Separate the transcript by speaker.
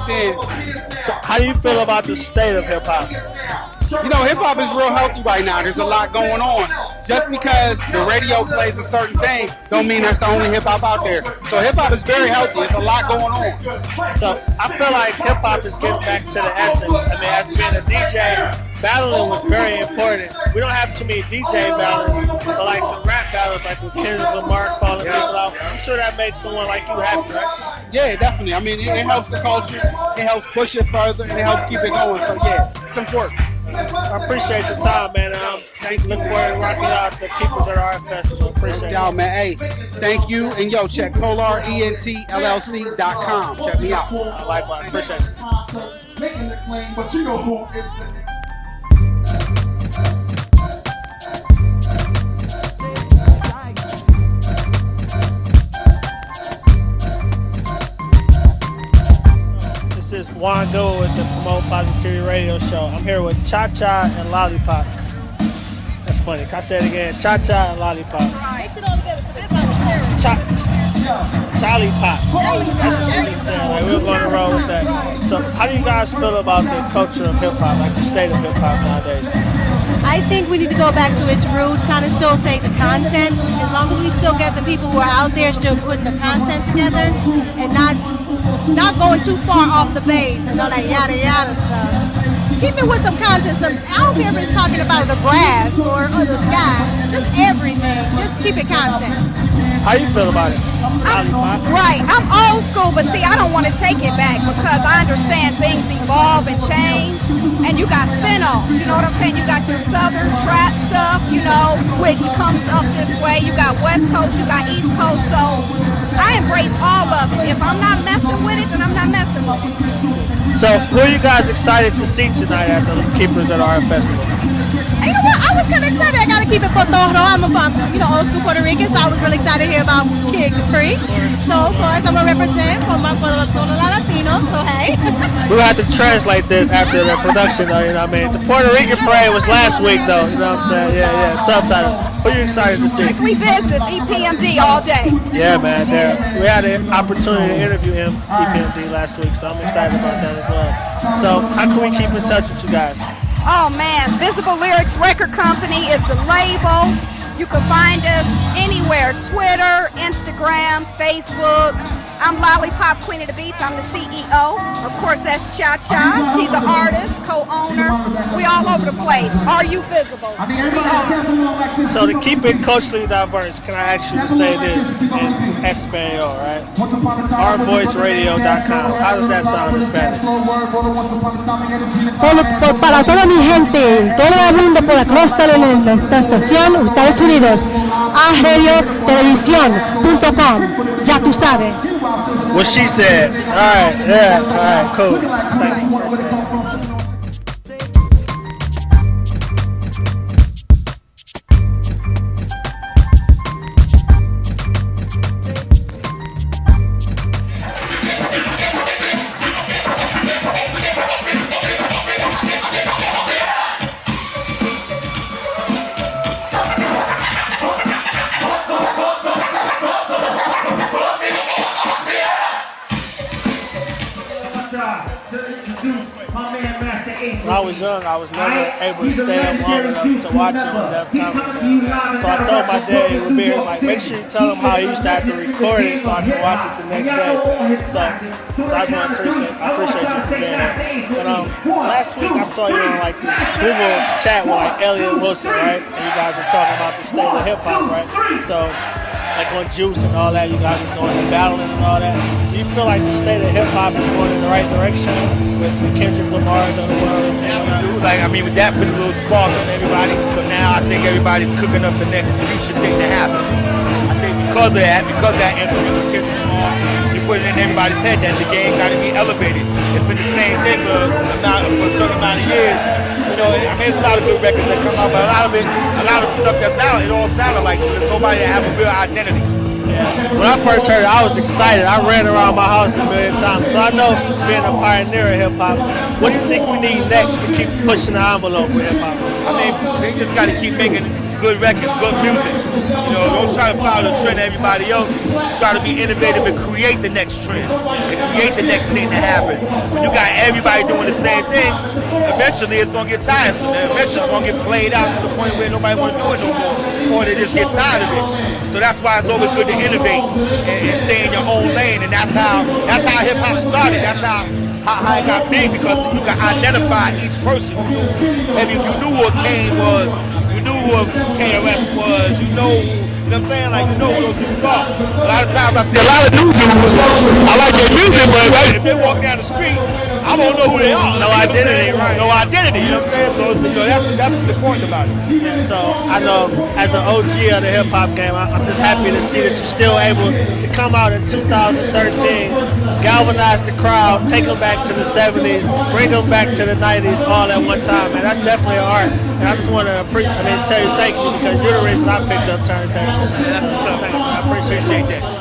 Speaker 1: locked in.
Speaker 2: So how do you feel about the state of hip hop?
Speaker 1: You know, hip hop is real healthy right now. There's a lot going on. Just because the radio plays a certain thing, don't mean that's the only hip hop out there. So hip hop is very healthy. There's a lot going on.
Speaker 2: So I feel like hip hop is getting back to the essence. I mean, as being a DJ, battling was very important. We don't have too many DJ battles, but like the rap battles, like with Kendrick Lamar calling people out, I'm sure that makes someone like you happy, right?
Speaker 1: Yeah, definitely. I mean, it helps the culture. It helps push it further, and it helps keep it going. So yeah, it's important.
Speaker 2: I appreciate your time, man. Look forward to rocking out the Keepers at our Festival. Appreciate
Speaker 1: y'all, man. Hey, thank you. And yo, check PolarENTLLC.com. Check me out.
Speaker 2: Likewise. Appreciate it. This is Wando with the Promote Positivity Radio Show. I'm here with Cha Cha and Lollipop. That's funny. Can I say it again? Cha Cha and Lollipop.
Speaker 3: Mix it all together.
Speaker 2: Charlie Pop. That's what we said. Like, we're going to roll with that. So how do you guys feel about the culture of hip hop, like the state of hip hop nowadays?
Speaker 3: I think we need to go back to its roots, kind of still say the content. As long as we still get the people who are out there still putting the content together and not going too far off the base and all that yada yada stuff. Keep it with some content. I don't care if it's talking about the grass or the sky. Just everything. Just keep it content.
Speaker 2: How you feel about it?
Speaker 4: Right. I'm old school, but see, I don't want to take it back because I understand things evolve and change. And you got spin-offs, you know what I'm saying? You got your southern trap stuff, you know, which comes up this way. You got West Coast, you got East Coast. So I embrace all of it. If I'm not messing with it, then I'm not messing with it.
Speaker 2: So who are you guys excited to see tonight at the Keepers at our festival?
Speaker 3: You know what? I was kind of excited. I got to keep it Potoro. I'm a old school Puerto Rican, so I was really excited to hear about Kid Capri. So, of course, I'm going to represent for the Latinos, so hey.
Speaker 2: We'll have to translate this after the production, though, you know what I mean? The Puerto Rican parade was last week, though, you know what I'm saying? Yeah, subtitle. Who are you excited to see?
Speaker 4: We business, EPMD all day.
Speaker 2: Yeah, man, we had an opportunity to interview him, EPMD, last week, so I'm excited about that as well. So, how can we keep in touch with you guys?
Speaker 4: Oh man, Visible Lyrics Record Company is the label. You can find us anywhere, Twitter, Instagram, Facebook. I'm Lollipop, Queen of the Beats. I'm the CEO. Of course, that's Cha Cha. She's an artist, co-owner. We all over the place. Are you visible?
Speaker 2: So to keep it culturally diverse, can I ask you to say this in Espanol, right? RVoiceradio.com. How does that sound in Spanish?
Speaker 5: Para toda mi gente, todo el mundo por la costa de nuestra estación, Estados Unidos, RVoiceTelevisión.com. Ya tú sabes.
Speaker 2: What she said. All right, yeah, all right, cool. Thanks. When I was young, I was never able to stay up long enough to watch him in Def Comedy. So I told my dad, he would be like, make sure you tell him how he used to have to record it so I can watch it the next day. So I just want to appreciate you for being there. But last week I saw you on like this Google chat with like Elliot Wilson, right? And you guys were talking about the state of hip hop, right? So like on Juice and all that, you guys were going and battling and all that. Do you feel like the state of hip hop is going in the right direction with the Kendrick Lamar's of the world?
Speaker 6: Yeah, we do. Like, I mean, with that put a little spark on everybody. So now I think everybody's cooking up the next future thing to happen. I think because of that incident with Kendrick Lamar, he put it in everybody's head that the game got to be elevated. It's been the same thing for a certain amount of years. You know, I mean, there's a lot of good records that come out, but a lot of the stuff that's out, it all sounded like, so there's nobody that have a real identity.
Speaker 2: Yeah. When I first heard it, I was excited. I ran around my house a million times. So I know being a pioneer of hip-hop, what do you think we need next to keep pushing the envelope with hip-hop?
Speaker 6: I mean, they just got to keep making good records, good music. You know, don't try to follow the trend of everybody else. Try to be innovative and create the next trend and create the next thing to happen. When you got everybody doing the same thing, eventually it's gonna get tiresome. And eventually it's gonna get played out to the point where nobody wanna do it no more, or they just get tired of it. So that's why it's always good to innovate and stay in your own lane. And that's how hip hop started. That's how it got big, because you can identify each person. You knew what Kane was, you knew what KRS was, you know what I'm saying? Like, you know who those people are. A lot of times I see a lot of new dudes, I like their music, but if they walk down the street, I won't know who they are.
Speaker 2: No identity, right?
Speaker 6: No identity, you know what I'm saying? So, you know, that's what's important about it.
Speaker 2: Yeah, so I know as an OG of the hip hop game, I'm just happy to see that you're still able to come out in 2013, galvanize the crowd, take them back to the 70s, bring them back to the 90s all at one time, man. That's definitely an art. And I just want to tell you thank you, because you're the reason I picked up turntable.
Speaker 6: That's what's up.
Speaker 2: I appreciate that.